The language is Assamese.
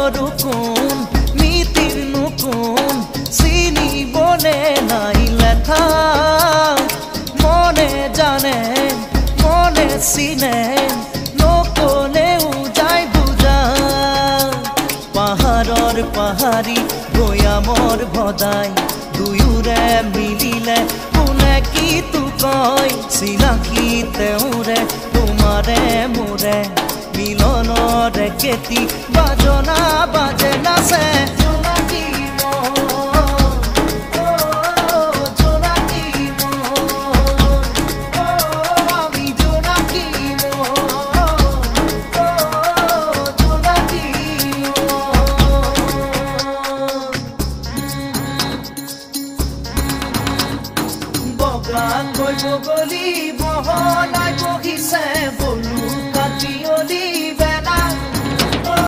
বছৰো কোন নীতিৰ নুকোন চিনিবনে নাই লেখা মনে জানে মনে চিনে নকলেও যায় বুজা পাহাৰৰ পাহাৰী ভৈয়ামৰ ভদাই দুয়োৰে মিলিলে কোনে কি তো কয় চিনাকি তেওঁৰে তোমাৰে মোৰে মিলনৰ কেতি বাজনা বাজে নাচে